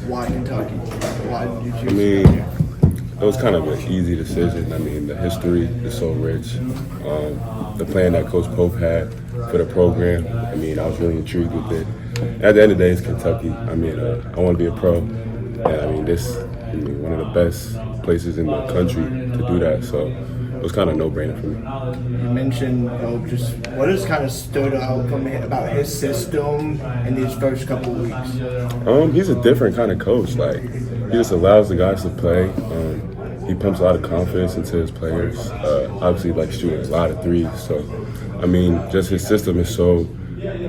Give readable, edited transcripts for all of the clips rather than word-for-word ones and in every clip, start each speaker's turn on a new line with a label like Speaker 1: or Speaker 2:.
Speaker 1: why Kentucky? Why did you choose
Speaker 2: I mean,
Speaker 1: Kentucky?
Speaker 2: it was kind of an easy decision. I mean, the history is so rich. The plan that Coach Pope had for the program, I mean, I was really intrigued with it. At the end of the day, it's Kentucky. I mean, I want to be a pro. And I mean, one of the best places in the country to do that. So it was kind of a no-brainer for me.
Speaker 1: You mentioned just what has kind of stood out from about his system in these first couple of weeks.
Speaker 2: He's a different kind of coach. Like, he just allows the guys to play. He pumps a lot of confidence into his players. Obviously, like shooting a lot of threes. So, I mean, just his system is so,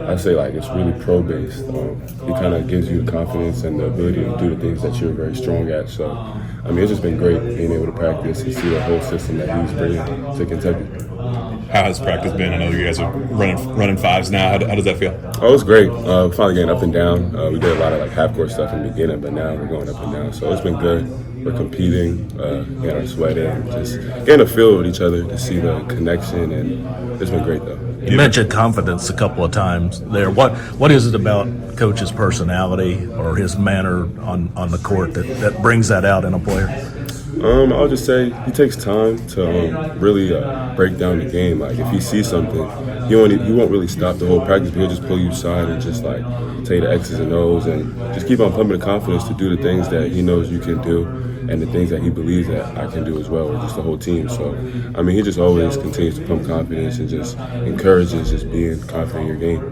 Speaker 2: I say, like, it's really pro-based. He kind of gives you the confidence and the ability to do the things that you're very strong at. So, I mean, it's just been great being able to practice and see the whole system that he's bringing to Kentucky.
Speaker 3: How has practice been? I know you guys are running fives now. How does that feel?
Speaker 2: Oh, it's great. Finally getting up and down. We did a lot of like half-court stuff in the beginning, but now we're going up and down. So it's been good. We're competing, getting our sweat in, just getting a feel with each other to see the connection, and it's been great though.
Speaker 4: You mentioned confidence a couple of times there. What is it about Coach's personality or his manner on the court that brings that out in a player?
Speaker 2: I'll just say he takes time to really break down the game. Like, if he sees something, he won't really stop the whole practice. He'll just pull you aside and just like tell you the X's and O's and just keep on pumping the confidence to do the things that he knows you can do and the things that he believes that I can do as well, or just the whole team. So, I mean, he just always continues to pump confidence and just encourages just being confident in your game.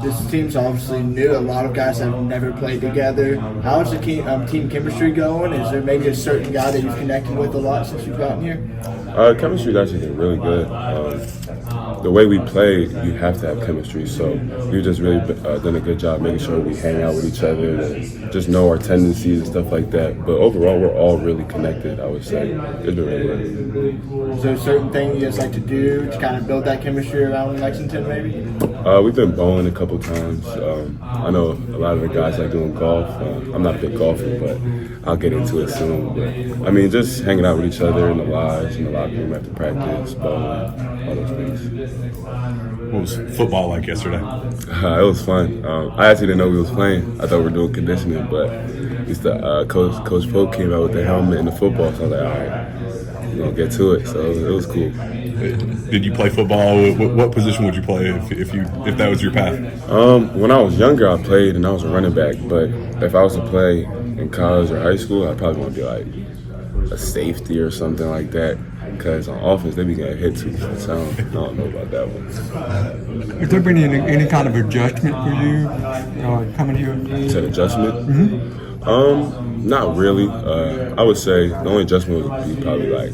Speaker 1: This team's obviously new. A lot of guys have never played together. How is the team chemistry going? Is there maybe a certain guy that you've connected with a lot since you've gotten here?
Speaker 2: Chemistry's actually been really good. The way we play, you have to have chemistry. So we've just really done a good job making sure we hang out with each other and just know our tendencies and stuff like that. But overall, we're all really connected, I would say. It's been really good.
Speaker 1: Is there a certain thing you guys like to do to kind of build that chemistry around Lexington, maybe?
Speaker 2: We've been bowling a couple times. I know a lot of the guys like doing golf. I'm not a big golfer, but I'll get into it soon. But I mean, just hanging out with each other in the lodge, in the locker room after practice, bowling, all those things.
Speaker 3: What was football like yesterday?
Speaker 2: It was fun. I actually didn't know we was playing. I thought we were doing conditioning, but Coach Pope came out with the helmet and the football, so I was like, all right, we're gonna get to it. So it was cool.
Speaker 3: Did you play football? What position would you play if that was your path?
Speaker 2: When I was younger, I played and I was a running back. But if I was to play in college or high school, I'd probably want to be like a safety or something like that. Because on offense, they be getting hit too much. So I don't know about that one.
Speaker 5: Has there been any kind of adjustment for you coming here?
Speaker 2: You said adjustment? Mm-hmm. Not really. I would say the only adjustment would be probably like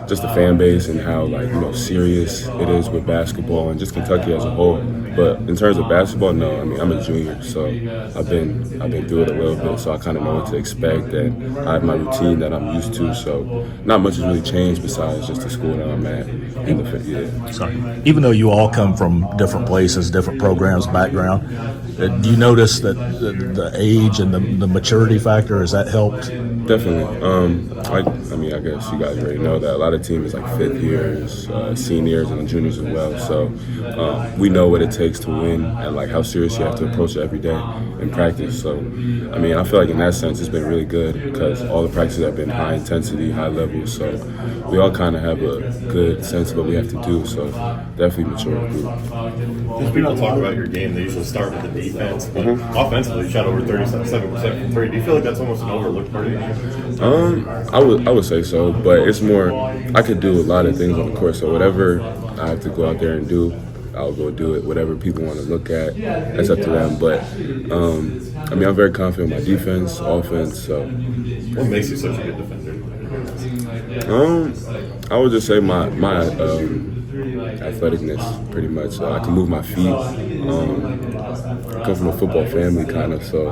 Speaker 2: just the fan base and how serious it is with basketball and just Kentucky as a whole. But in terms of basketball, no. I mean, I'm a junior, so I've been through it a little bit, so I kind of know what to expect, and I have my routine that I'm used to. So not much has really changed besides just the school that I'm at in the fifth year.
Speaker 4: Sorry. Even though you all come from different places, different programs, background, do you notice that the age and the maturity factor, has that helped?
Speaker 2: Definitely. I guess you guys already know that a lot of teams is like fifth years, seniors, and juniors as well. So we know what it takes to win and like how serious you have to approach it every day in practice. So I mean, I feel like in that sense it's been really good because all the practices have been high intensity, high level. So we all kind of have a good sense of what we have to do. So definitely mature group.
Speaker 6: People talk about your game, they usually start with the defense, but offensively you shot over 37% from three. Do you feel like that's almost an overlooked part of your game?
Speaker 2: I would say so, but it's more, I could do a lot of things on the court, so whatever I have to go out there and do, I'll go do it. Whatever people want to look at, that's up to them. But I mean, I'm very confident in my defense, offense. So,
Speaker 6: what makes you such a good defender?
Speaker 2: I would just say my athleticness, pretty much. I can move my feet. I come from a football family, kind of. So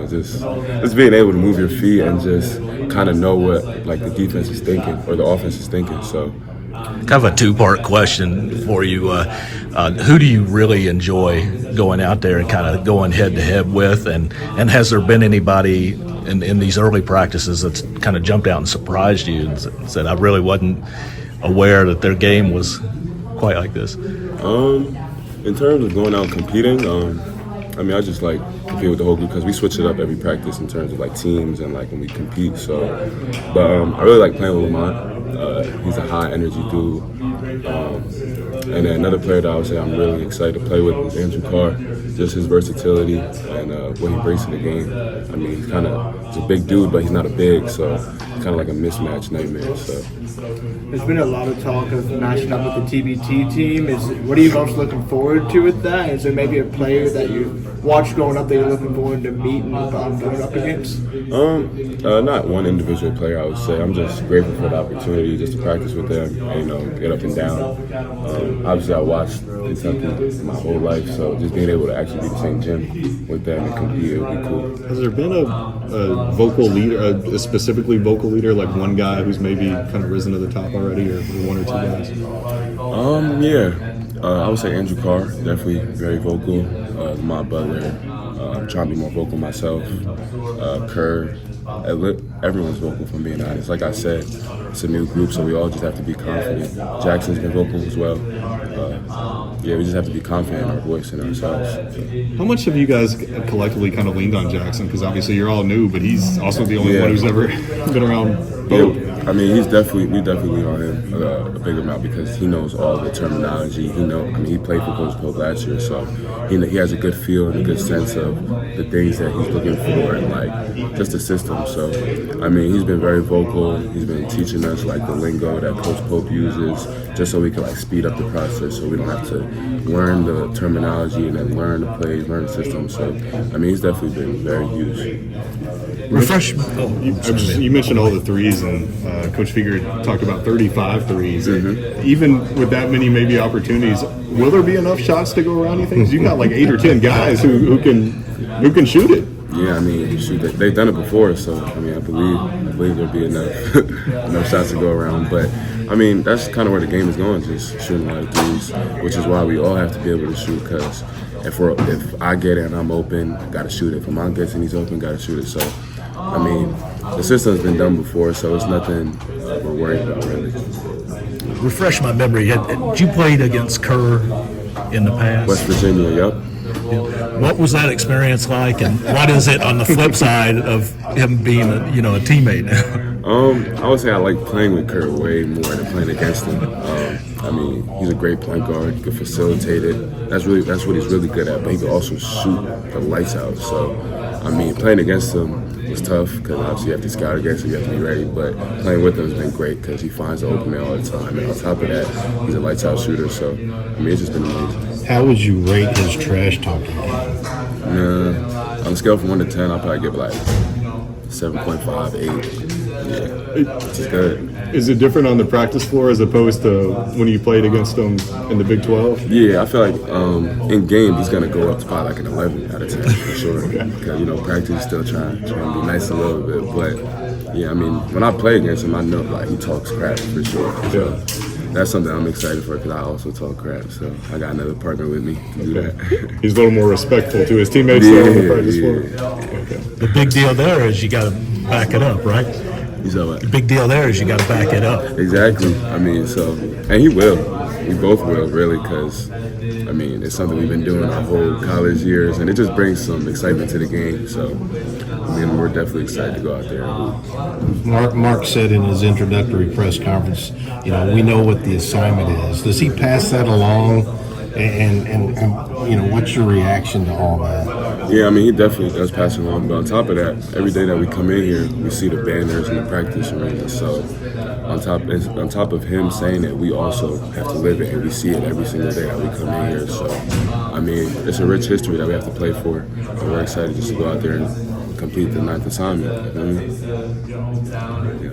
Speaker 2: just being able to move your feet and just kind of know what like the defense is thinking or the offense is thinking. So.
Speaker 4: Kind of a two-part question for you. Who do you really enjoy going out there and kind of going head-to-head with? And has there been anybody in these early practices that's kind of jumped out and surprised you and said, I really wasn't aware that their game was quite like this?
Speaker 2: In terms of going out and competing, I mean, I just like compete with the whole group because we switch it up every practice in terms of like teams and like when we compete. So, but I really like playing with Lamont. He's a high energy dude. And then another player that I would say I'm really excited to play with is Andrew Carr. Just his versatility and what he brings to the game. I mean, he's a big dude, but he's not a big, so kind of like a mismatch nightmare. So.
Speaker 1: There's been a lot of talk of matching up with the TBT team. What are you most looking forward to with that? Is there maybe a player that you watched growing up that you're looking forward to meeting going up against?
Speaker 2: Not one individual player, I would say. I'm just grateful for the opportunity just to practice with them and, get up and down. Obviously, I watched Kentucky my whole life, so just being able to actually be in the same gym with them and compete, it would be cool.
Speaker 3: Has there been a vocal leader, a specifically vocal leader, like one guy who's maybe kind of risen to the top already, or one or two guys?
Speaker 2: I would say Andrew Carr, definitely very vocal. Lamont Butler, trying to be more vocal myself. Kerr, everyone's vocal, if I'm being honest. Like I said, it's a new group, so we all just have to be confident. Jackson's been vocal as well. We just have to be confident in our voice and ourselves.
Speaker 3: How much have you guys collectively kind of leaned on Jackson? Because obviously you're all new, but he's also the only one who's ever been around both.
Speaker 2: Yeah, I mean, we definitely lean on him a big amount because he knows all the terminology. He played for Coach Pope last year, so he has a good feel and a good sense of the things that he's looking for and like just the system. So, I mean, he's been very vocal. He's been teaching us like the lingo that Coach Pope uses, just so we can like speed up the process, so we don't have to learn the terminology and then learn the plays, learn the system. So, I mean, he's definitely been very used.
Speaker 3: You mentioned all the threes, and Coach Fieger talked about 35 threes. Mm-hmm. Even with that many maybe opportunities, will there be enough shots to go around? You think? 'Cause you got like 8 or 10 guys who can shoot it.
Speaker 2: Yeah, I mean, they've done it before, so I mean, I believe there'll be enough shots to go around. But I mean, that's kind of where the game is going, just shooting a lot of threes, which is why we all have to be able to shoot. Because if I get it and I'm open, I got to shoot it. If Lamont gets and he's open, got to shoot it. So, I mean, the system's been done before, so it's nothing we're worried about really.
Speaker 4: Refresh my memory. Had you played against Kerr in the past?
Speaker 2: West Virginia, yep.
Speaker 4: What was that experience like, and what is it on the flip side of him being a teammate now?
Speaker 2: I would say I like playing with Kerr way more than playing against him. I mean, he's a great point guard. He can facilitate it. That's what he's really good at. But he can also shoot the lights out. So, I mean, playing against him was tough because obviously you have to scout against him. You have to be ready. But playing with him has been great because he finds the open man all the time. And on top of that, he's a lights out shooter. So, I mean, it's just been amazing.
Speaker 7: How would you rate his trash talking?
Speaker 2: On a scale from 1 to 10, I'll probably give like 7.5, 8. Yeah, which is good.
Speaker 3: Is it different on the practice floor as opposed to when you played against him in the Big 12?
Speaker 2: Yeah, I feel like in game he's gonna go up to probably like an 11 out of 10 for sure. Because practice is still trying to be nice a little bit. But yeah, I mean, when I play against him, I know like he talks crap for sure. So that's something I'm excited for because I also talk crap. So I got another partner with me to do that.
Speaker 3: He's a little more respectful to his teammates on the practice floor.
Speaker 4: The big deal there is you got to back it up, right? The big deal there is you got to back it up.
Speaker 2: Exactly. I mean, and he will. We both will, really, because, I mean, it's something we've been doing our whole college years, and it just brings some excitement to the game. So, I mean, we're definitely excited to go out there and hoop.
Speaker 7: Mark said in his introductory press conference, we know what the assignment is. Does he pass that along? And what's your reaction to all that?
Speaker 2: Yeah, I mean, he definitely does pass it along. But on top of that, every day that we come in here, we see the banners in the practice arena. So on top of him saying it, we also have to live it, and we see it every single day that we come in here. So, I mean, it's a rich history that we have to play for. And we're excited just to go out there and complete the 9th assignment. You know what I mean? Yeah.